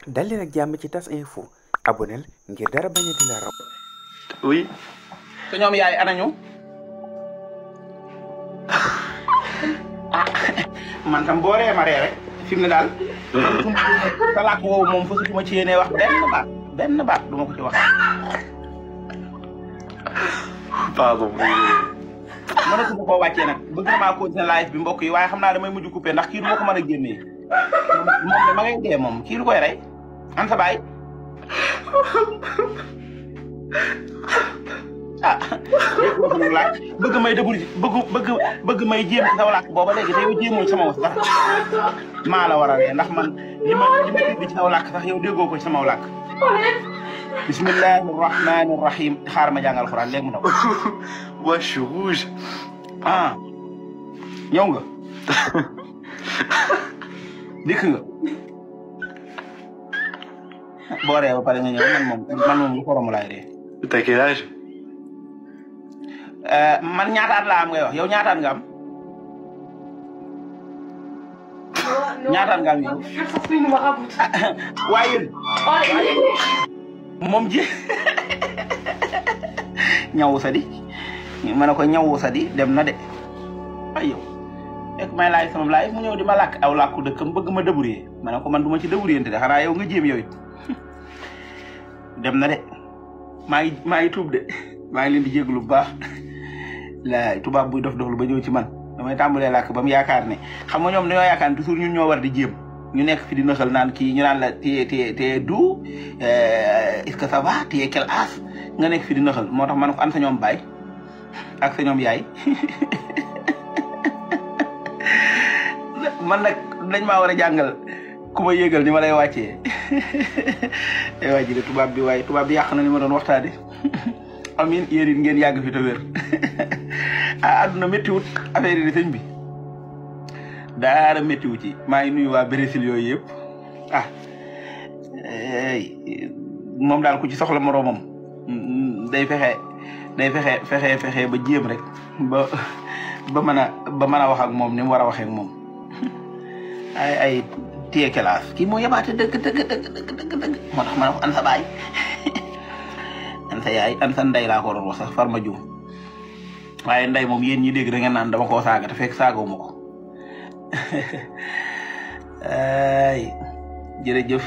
dal leen ak jàmm ci tas info aboneel ngir dara bañ a di la raw. oui. te ñoom yaay anañu. man tam boo ree ma ree rek fi mu ne daal. sa làkk woowu moom fasutuma ci yéene wax benn baat du ma ko ci wax. pardon. mënatuma koo wàccee nag bëgg na maa continuer live bi mbokk yi waaye xam naa damay mujj coupé ndax kii du ma ko mën a génnee moom dama ngay dee moom kii du koy rey an sa baay ah laaj bëgg may débul bëgg may jéem ci saw làkk booba léegi te yow jéemoo sama was sax maa la war a ree ndax man li ma dégg ci saw làkk sax yow déggoo ko ci sama làkk bismillahi rahmani rahim xaar ma jàngal Alxuraan léegi mu daw. Moi, je suis rouge. ah ñëw nga dikk nga boo ree ba pare nga ñëw man moom lu xoromu laay ree. T'as quel âge? man ñaataat laa am ngay wax yow ñaataat nga am. ñaataat nga am yow. waaye moom ji ñawu sa di ma ne ko ñawu sa di dem na de ay yow fekk may laaj sama laaj mu ñëw di ma làkk aw làkku dëkkam bëgg ma débrouiller ma ne ko man du ma ci débrouiller de xanaa yow nga jéem yow it dem na de maa ngi tuub de maa ngi leen di jéglu bu baax la tubaab buy dof lu ba ñëw ci man damay tàmbalee làkk ba mu yaakaar ne xam nga ñoom dañoo yaakaar ne toujours ñun ñoo war di jéem ñu nekk fi di nëxal naan kii ñu naan la téye du est-ce que ça va téye quel âge nga nekk fi di nëxal moo tax man ko an sa ñoom baay ak sa ñoom yaay man nag dañ maa war a jàngal ku ma yéegal ni ma lay wàccee waa ji de tubaab bi yàq na ni ma doon waxtaane amin yéen it ngeen yàgg fi te wér ah adduna méttiwut affaire yi di sëñ bi daara méttiwu ci maa ngi nuyu waa Brésil yooyu yëpp ah moom daal ku ci soxla moroomam day fexe ba jéem rek ba mën a wax ak moom ni mu war a waxee ak moom ay téye kelaas kii moo yabaate dëgg moo tax ma ne ko an sa baay an sa yaay an sa ndey laa ko doon wax sax far ma juum waaye ndey moom yéen ñi dégg da ngeen naan dama koo saaga te fekk saagoo ma ko ay jërëjëf